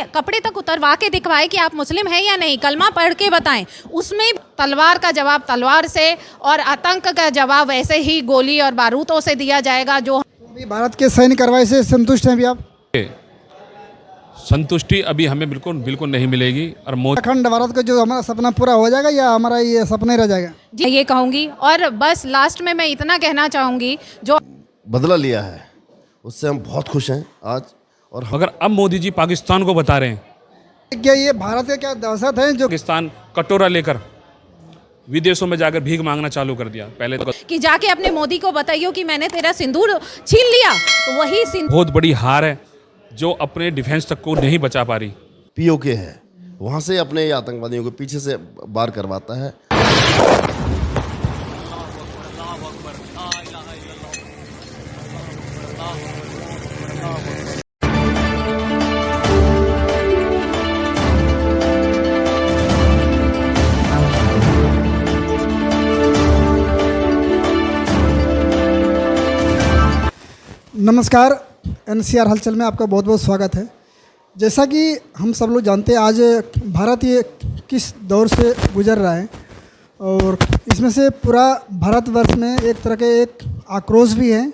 कपड़े तक उतरवा के दिखवाए कि आप मुस्लिम हैं या नहीं, कलमा पढ़ के बताएं। उसमें तलवार का जवाब तलवार से और आतंक का जवाब वैसे ही गोली और बारूदों से दिया जाएगा। जो अभी भारत के सैन्य कार्रवाई से संतुष्ट हैं अभी आप? संतुष्टि अभी हमें बिल्कुल बिल्कुल नहीं मिलेगी। और मोदी अखंड भारत का जो हमारा सपना पूरा हो जाएगा या हमारा ये सपना ही रह जाएगा? जी ये कहूँगी। और बस लास्ट में मैं इतना कहना चाहूँगी, जो बदला लिया है उससे हम बहुत खुश हैं आज। और मगर अब मोदी जी पाकिस्तान को बता रहे हैं, क्या ये भारत के क्या दहशत है जो पाकिस्तान कटोरा लेकर विदेशों में जाकर भीख मांगना चालू कर दिया। पहले तो कि जाके अपने मोदी को बताइयो कि मैंने तेरा सिंदूर छीन लिया, तो वही सिंदूर बहुत बड़ी हार है जो अपने डिफेंस तक को नहीं बचा पा रही। पीओके है वहाँ से अपने ये आतंकवादियों को पीछे से बार करवाता है। नमस्कार, एनसीआर हलचल में आपका बहुत बहुत स्वागत है। जैसा कि हम सब लोग जानते हैं आज भारत ये किस दौर से गुजर रहा है, और इसमें से पूरा भारतवर्ष में एक तरह के एक आक्रोश भी है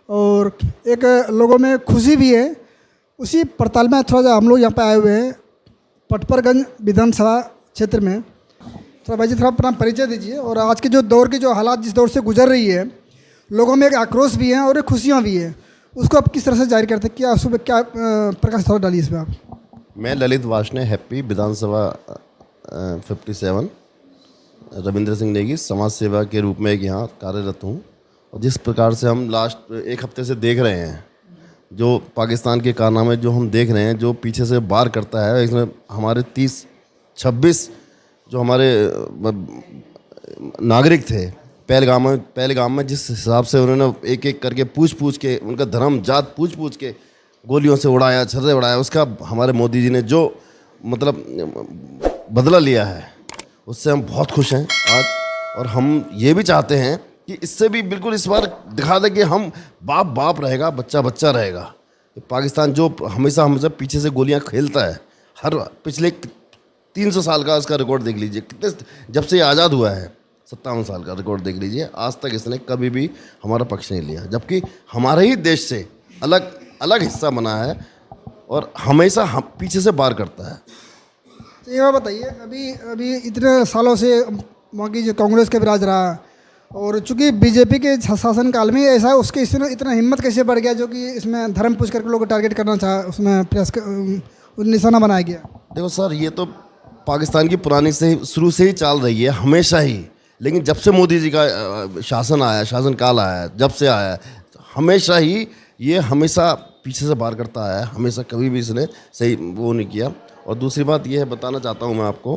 और एक लोगों में खुशी भी है। उसी पड़ताल में थोड़ा सा हम लोग यहाँ पे आए हुए हैं पटपरगंज विधानसभा क्षेत्र में। थोड़ा भाई जी थोड़ा अपना परिचय दीजिए, और आज के जो दौर की जो हालात जिस दौर से गुजर रही है, लोगों में एक आक्रोश भी है और एक खुशियाँ भी है, उसको आप किस तरह से जाहिर करते हैं? क्या सुबह क्या प्रकाश थोड़ा डालिए इसमें आप। मैं ललित वार्ष्णेय हैप्पी विधानसभा 57 रविंद्र सिंह नेगी समाज सेवा के रूप में एक यहाँ कार्यरत हूँ। और जिस प्रकार से हम लास्ट एक हफ्ते से देख रहे हैं जो पाकिस्तान के कारनामे जो हम देख रहे हैं, जो पीछे से वार करता है, इसमें हमारे 30-26 जो हमारे नागरिक थे पहलगाम में जिस हिसाब से उन्होंने एक एक करके पूछ के उनका धर्म जात पूछ के गोलियों से उड़ाया, छर्रे उड़ाया, उसका हमारे मोदी जी ने जो मतलब बदला लिया है उससे हम बहुत खुश हैं आज। और हम ये भी चाहते हैं कि इससे भी बिल्कुल इस बार दिखा दें कि हम बाप रहेगा, बच्चा रहेगा। पाकिस्तान जो हमेशा पीछे से गोलियां खेलता है, हर पिछले 300 साल का उसका रिकॉर्ड देख लीजिए, कितने जब से ये आज़ाद हुआ है 57 साल का रिकॉर्ड देख लीजिए, आज तक इसने कभी भी हमारा पक्ष नहीं लिया, जबकि हमारे ही देश से अलग हिस्सा बना है और हमेशा हम पीछे से वार करता है। तो ये बात बताइए, अभी इतने सालों से वहाँ की जो कांग्रेस के राज रहा, और चूंकि बीजेपी के शासनकाल में ऐसा है, उसके इसमें इतना हिम्मत कैसे बढ़ गया जो कि इसमें धर्म पूछ करके लोगों को टारगेट करना चाहा, उसमें प्रयास निशाना बनाया गया? देखो सर, ये तो पाकिस्तान की पुरानी से शुरू से ही चाल रही है हमेशा ही, लेकिन जब से मोदी जी का शासनकाल आया, जब से आया, हमेशा ही ये हमेशा पीछे से वार करता आया है, हमेशा कभी भी इसने सही वो नहीं किया। और दूसरी बात ये है, बताना चाहता हूँ मैं आपको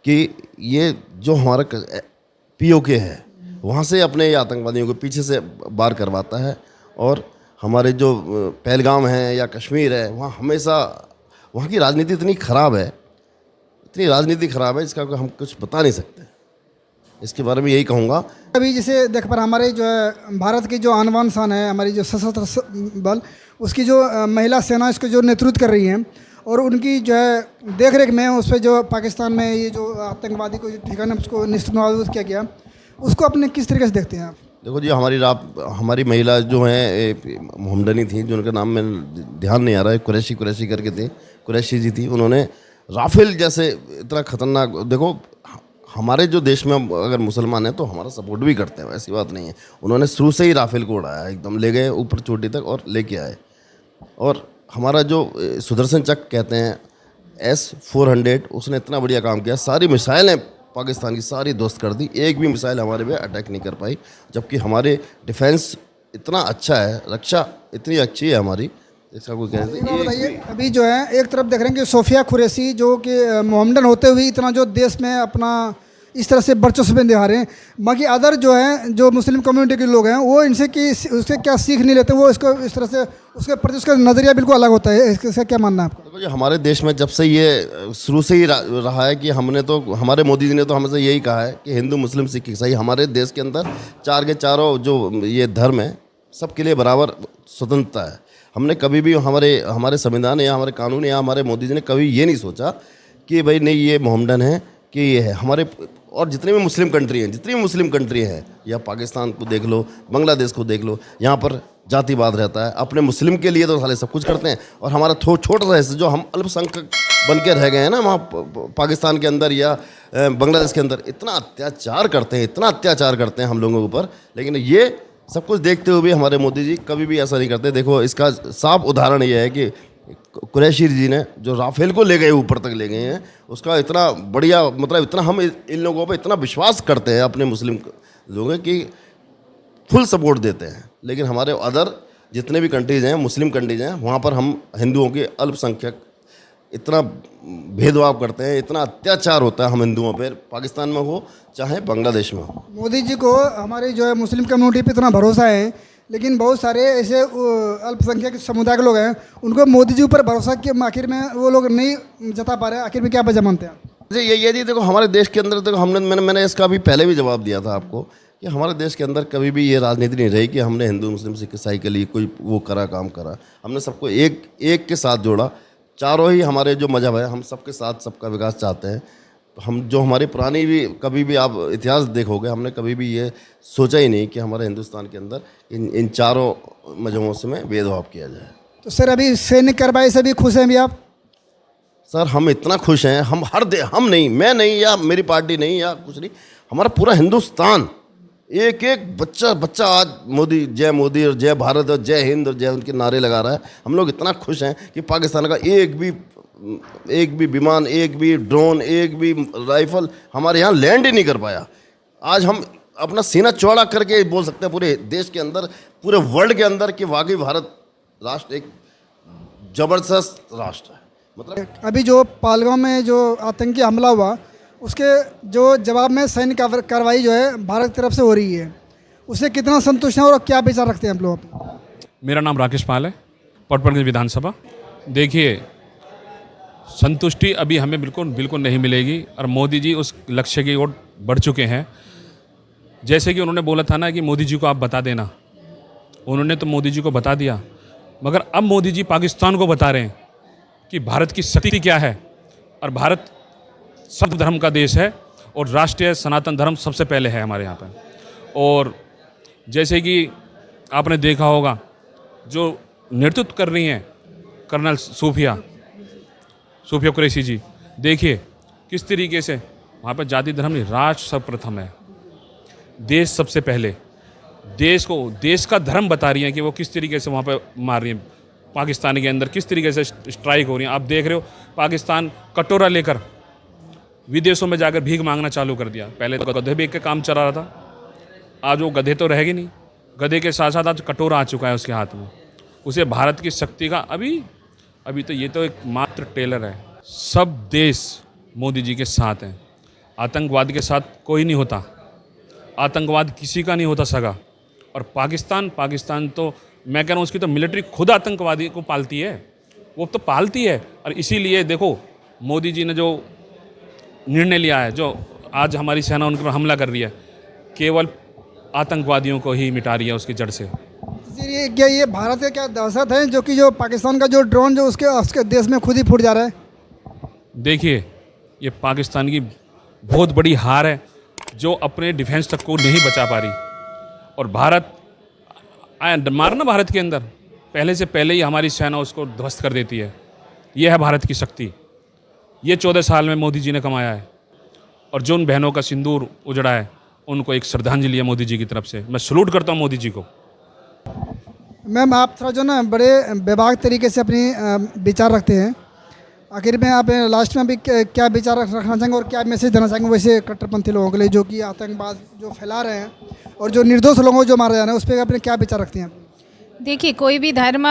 कि ये जो हमारा पीओके है वहाँ से अपने आतंकवादियों को पीछे से वार करवाता है। और हमारे जो पहलगाम है या कश्मीर है, वहाँ हमेशा वहाँ की राजनीति इतनी ख़राब है, इसका हम कुछ बता नहीं सकते। इसके बारे में यही कहूँगा। अभी जैसे देख पर हमारे जो है भारत की जो आन बान शान है, हमारी जो सशस्त्र बल, उसकी जो महिला सेना इसको जो नेतृत्व कर रही हैं, और उनकी जो है देख रेख में उस पर जो पाकिस्तान में ये जो आतंकवादी को ठिकाना उसको निष्ठुर किया गया, उसको अपने किस तरीके से देखते हैं आप? देखो जी, हमारी महिला जो हैं मोहम्मदनी थी, जो उनका नाम में ध्यान नहीं आ रहा है, कुरैशी करके थे, कुरैशी जी थी। उन्होंने राफेल जैसे इतना खतरनाक, देखो हमारे जो देश में अगर मुसलमान हैं तो हमारा सपोर्ट भी करते हैं, ऐसी बात नहीं है। उन्होंने शुरू से ही राफेल को उड़ाया, एकदम ले गए ऊपर चोटी तक और लेके आए। और हमारा जो सुदर्शन चक्र कहते हैं S-400, उसने इतना बढ़िया काम किया, सारी मिसाइलें पाकिस्तान की सारी ध्वस्त कर दी, एक भी मिसाइल हमारे पे अटैक नहीं कर पाई, जबकि हमारे डिफेंस इतना अच्छा है, रक्षा इतनी अच्छी है हमारी, इसका कोई कहना नहीं। बताइए, अभी जो है एक तरफ देख रहे हैं कि सोफिया कुरैशी जो कि मोहम्मदन होते हुए इतना जो देश में अपना इस तरह से वर्चस्व दिखा रहे हैं, बाकी अदर जो है जो मुस्लिम कम्युनिटी के लोग हैं वो इनसे कि उससे क्या सीख नहीं लेते, वो इसको इस तरह से उसके प्रति उसका नज़रिया बिल्कुल अलग होता है। इसका क्या मानना है आपका? देखो जी, हमारे देश में जब से ये शुरू से ही रहा है कि हमारे मोदी जी ने तो हमसे यही कहा है कि हिंदू मुस्लिम सिख ईसाई हमारे देश के अंदर चार के चारों जो ये धर्म है सबके लिए बराबर स्वतंत्रता है। हमने कभी भी हमारे संविधान या हमारे कानून या हमारे मोदी जी ने कभी ये नहीं सोचा कि भाई नहीं ये मोहम्मडन है कि ये है हमारे। और जितनी भी मुस्लिम कंट्री हैं या पाकिस्तान को देख लो, बांग्लादेश को देख लो, यहाँ पर जातिवाद रहता है। अपने मुस्लिम के लिए तो साले सब कुछ करते हैं, और हमारा छोटा सा हिस्सा जो हम अल्पसंख्यक बन के रह गए हैं ना वहाँ पाकिस्तान के अंदर या बांग्लादेश के अंदर, इतना अत्याचार करते हैं हम लोगों के ऊपर। लेकिन ये सब कुछ देखते हुए भी हमारे मोदी जी कभी भी ऐसा नहीं करते। देखो इसका साफ उदाहरण ये है कि कुरैशी जी ने जो राफेल को ले गए, ऊपर तक ले गए हैं, उसका इतना बढ़िया मतलब इतना हम इन लोगों पे इतना विश्वास करते हैं अपने मुस्लिम लोगों की फुल सपोर्ट देते हैं। लेकिन हमारे अदर जितने भी कंट्रीज़ हैं, मुस्लिम कंट्रीज़ हैं, वहाँ पर हम हिंदुओं के अल्पसंख्यक इतना भेदभाव करते हैं, इतना अत्याचार होता है हम हिंदुओं पर, पाकिस्तान में हो चाहे बांग्लादेश में हो। मोदी जी को हमारी जो है मुस्लिम कम्युनिटी पे इतना भरोसा है, लेकिन बहुत सारे ऐसे अल्पसंख्यक समुदाय के लोग हैं, उनको मोदी जी ऊपर भरोसा कि आखिर में वो लोग नहीं जता पा रहे। आखिर में क्या वजह मानते हैं? जी ये जी देखो हमारे देश के अंदर देखो मैंने इसका भी पहले भी जवाब दिया था आपको कि हमारे देश के अंदर कभी भी ये राजनीति नहीं रही कि हमने हिंदू मुस्लिम सिख ईसाई के लिए कोई वो काम करा। हमने सबको एक के साथ जोड़ा। चारों ही हमारे जो मजहब है, हम सबके साथ सबका विकास चाहते हैं। तो हम जो हमारी पुरानी भी कभी भी आप इतिहास देखोगे, हमने कभी भी ये सोचा ही नहीं कि हमारे हिंदुस्तान के अंदर इन चारों मजहबों से में भेदभाव किया जाए। तो सर अभी सैन्य कार्रवाई से भी खुश हैं भी आप? सर हम इतना खुश हैं, हम नहीं, मैं नहीं या मेरी पार्टी नहीं या कुछ नहीं, हमारा पूरा हिंदुस्तान एक बच्चा आज मोदी और जय भारत और जय हिंद और जय उनके नारे लगा रहा है। हम लोग इतना खुश हैं कि पाकिस्तान का एक भी विमान, एक भी ड्रोन, एक भी राइफल हमारे यहाँ लैंड ही नहीं कर पाया। आज हम अपना सीना चौड़ा करके बोल सकते हैं पूरे देश के अंदर, पूरे वर्ल्ड के अंदर कि वाकई भारत राष्ट्र एक जबरदस्त राष्ट्र है। मतलब अभी जो पहलगाम में जो आतंकी हमला हुआ, उसके जो जवाब में सैन्य कार्रवाई जो है भारत की तरफ से हो रही है, उससे कितना संतुष्ट हैं और क्या विचार रखते हैं आप लोग? मेरा नाम राकेश पाल है, पटपड़गंज विधानसभा। देखिए, संतुष्टि अभी हमें बिल्कुल नहीं मिलेगी, और मोदी जी उस लक्ष्य की ओर बढ़ चुके हैं। जैसे कि उन्होंने बोला था ना कि मोदी जी को आप बता देना, उन्होंने तो मोदी जी को बता दिया, मगर अब मोदी जी पाकिस्तान को बता रहे हैं कि भारत की शक्ति क्या है। और भारत सब धर्म का देश है और राष्ट्रीय सनातन धर्म सबसे पहले है हमारे यहाँ पर। और जैसे कि आपने देखा होगा, जो नेतृत्व कर रही हैं कर्नल सूफिया कुरैशी जी, देखिए किस तरीके से वहाँ पर जाति धर्म नहीं, राष्ट्र सर्वप्रथम है, देश सबसे पहले, देश का धर्म बता रही हैं कि वो किस तरीके से वहाँ पर मार रही हैं। पाकिस्तान के अंदर किस तरीके से स्ट्राइक हो रही हैं आप देख रहे हो। पाकिस्तान कटोरा लेकर विदेशों में जाकर भीख मांगना चालू कर दिया। पहले तो गधे बेच के काम चला रहा था, आज वो गधे तो रहेगी नहीं, गधे के साथ साथ आज कटोरा आ चुका है उसके हाथ में। उसे भारत की शक्ति का अभी तो ये तो एक मात्र टेलर है। सब देश मोदी जी के साथ हैं। आतंकवाद के साथ कोई नहीं होता, आतंकवाद किसी का नहीं होता सगा। और पाकिस्तान तो मैं कह रहा हूँ उसकी तो मिलिट्री खुद आतंकवादी को पालती है, वो तो पालती है। और इसीलिए देखो मोदी जी ने जो निर्णय लिया है, जो आज हमारी सेना उनके पर हमला कर रही है, केवल आतंकवादियों को ही मिटा रही है उसकी जड़ से। क्या ये भारत का क्या दहशत है जो कि जो पाकिस्तान का जो ड्रोन जो उसके देश में खुद ही फूट जा रहा है? देखिए, ये पाकिस्तान की बहुत बड़ी हार है जो अपने डिफेंस तक को नहीं बचा पा रही। और भारत मारना भारत के अंदर पहले ही हमारी सेना उसको ध्वस्त कर देती है। ये है भारत की शक्ति, ये 14 साल में मोदी जी ने कमाया है। और जो उन बहनों का सिंदूर उजड़ा है, उनको एक श्रद्धांजलि है मोदी जी की तरफ से। मैं सलूट करता हूँ मोदी जी को। मैम, आप थोड़ा जो ना बड़े बेबाक तरीके से अपनी विचार रखते हैं, आखिर में आप लास्ट में अभी क्या विचार रखना चाहेंगे और क्या मैसेज देना चाहेंगे वैसे कट्टरपंथी लोगों के लिए जो कि आतंकवाद जो फैला रहे हैं और जो निर्दोष लोगों को जो मारे जा रहे हैं, उस पर अपने क्या विचार रखते हैं? देखिए, कोई भी धर्म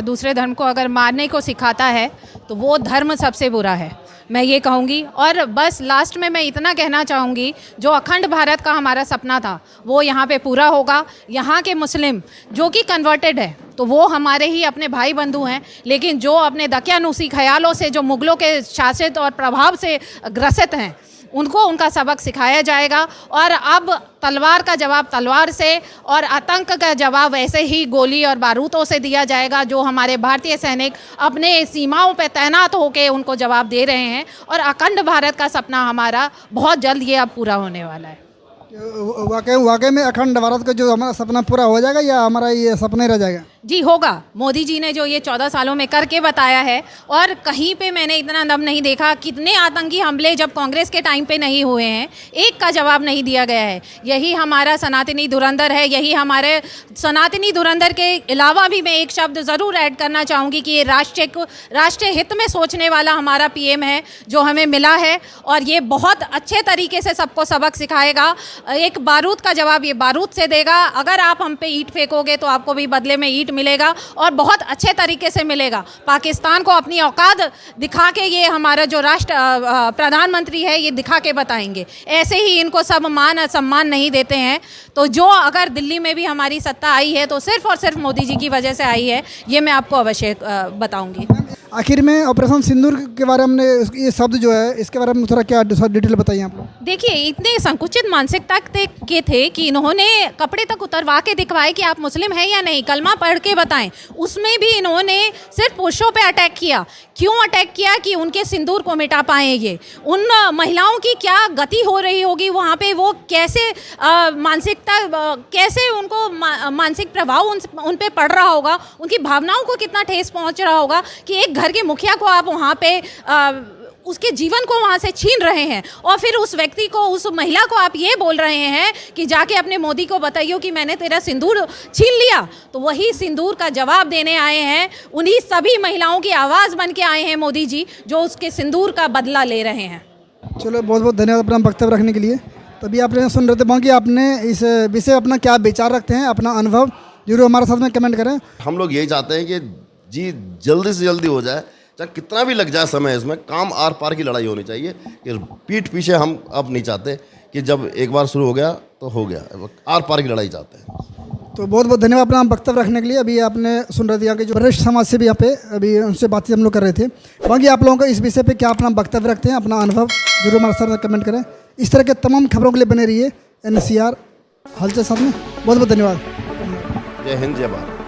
दूसरे धर्म को अगर मारने को सिखाता है तो वो धर्म सबसे बुरा है, मैं ये कहूँगी। और बस लास्ट में मैं इतना कहना चाहूँगी, जो अखंड भारत का हमारा सपना था वो यहाँ पे पूरा होगा। यहाँ के मुस्लिम जो कि कन्वर्टेड है तो वो हमारे ही अपने भाई बंधु हैं, लेकिन जो अपने दकियानूसी ख्यालों से जो मुग़लों के शासित और प्रभाव से ग्रसित हैं, उनको उनका सबक सिखाया जाएगा। और अब तलवार का जवाब तलवार से और आतंक का जवाब ऐसे ही गोली और बारूदों से दिया जाएगा, जो हमारे भारतीय सैनिक अपने सीमाओं पर तैनात होकर उनको जवाब दे रहे हैं। और अखंड भारत का सपना हमारा बहुत जल्द ये अब पूरा होने वाला है। वाकई में अखंड भारत का जो हमारा सपना पूरा हो जाएगा या हमारा ये सपना ही रह जाएगा? जी होगा। मोदी जी ने जो ये 14 सालों में करके बताया है, और कहीं पे मैंने इतना दम नहीं देखा। कितने आतंकी हमले जब कांग्रेस के टाइम पे नहीं हुए हैं, एक का जवाब नहीं दिया गया है। यही हमारा सनातनी धुरंधर है। यही हमारे सनातनी धुरंधर के अलावा भी मैं एक शब्द ज़रूर ऐड करना चाहूँगी कि ये राष्ट्रीय हित में सोचने वाला हमारा पीएम है जो हमें मिला है, और ये बहुत अच्छे तरीके से सबको सबक सिखाएगा। एक बारूद का जवाब ये बारूद से देगा। अगर आप हम पे ईंट फेंकोगे तो आपको भी बदले में ईंट मिलेगा, और बहुत अच्छे तरीके से मिलेगा। पाकिस्तान को अपनी औकात दिखा के ये हमारा जो राष्ट्र प्रधानमंत्री है ये दिखा के बताएंगे। ऐसे ही इनको सब मान और सम्मान नहीं देते हैं। तो जो अगर दिल्ली में भी हमारी सत्ता आई है तो सिर्फ और सिर्फ मोदी जी की वजह से आई है, ये मैं आपको अवश्य बताऊंगी। आखिर में ऑपरेशन सिंदूर के बारे में ये शब्द जो है, इसके बारे में थोड़ा क्या डिटेल बताइए आप लोग। देखिए, इतने संकुचित मानसिकता के थे कि इन्होंने कपड़े तक उतरवा के दिखवाए कि आप मुस्लिम हैं या नहीं, कलमा पढ़ के बताएं। उसमें भी इन्होंने सिर्फ पुरुषों पे अटैक किया। क्यों अटैक किया? कि उनके सिंदूर को मिटा पाएं। ये उन महिलाओं की क्या गति हो रही होगी वहाँ पे, वो कैसे मानसिकता, कैसे उनको मानसिक प्रभाव उन पे पड़ रहा होगा, उनकी भावनाओं को कितना ठेस पहुँच रहा होगा कि एक घर के मुखिया को आप वहाँ पे उसके जीवन को वहाँ से छीन रहे हैं, और फिर उस व्यक्ति को, उस महिला को आप ये बोल रहे हैं कि जाके अपने मोदी को बताइए कि मैंने तेरा सिंदूर छीन लिया। तो वही सिंदूर का जवाब देने आए हैं, उन्हीं सभी महिलाओं की आवाज़ बन के आए हैं मोदी जी, जो उसके सिंदूर का बदला ले रहे हैं। चलो, बहुत बहुत धन्यवाद अपना वक्तव्य रखने के लिए। तभी आपने सुन रहे थे बाकी, आपने इस विषय अपना क्या विचार रखते हैं, अपना अनुभव जरूर हमारे साथ में कमेंट करें। हम लोग यही चाहते हैं कि जी जल्दी से जल्दी हो जाए, चाहे कितना भी लग जाए समय, इसमें काम आर पार की लड़ाई होनी चाहिए। कि पीठ पीछे हम अब नहीं चाहते कि जब एक बार शुरू हो गया तो हो गया, आर पार की लड़ाई चाहते हैं। तो बहुत बहुत धन्यवाद अपना वक्तव्य रखने के लिए। अभी आपने सुन रहे थे यहाँ के जो वरिष्ठ समाज से भी यहाँ पे अभी उनसे बातचीत हम लोग कर रहे थे। बाकी आप लोगों को इस विषय पे क्या अपना वक्तव्य रखते हैं, अपना अनुभव जरूर हमारे साथ में कमेंट करें। इस तरह के तमाम खबरों के लिए बने रहिए NCR हलचल साथ में। बहुत बहुत धन्यवाद। जय हिंद, जय भारत।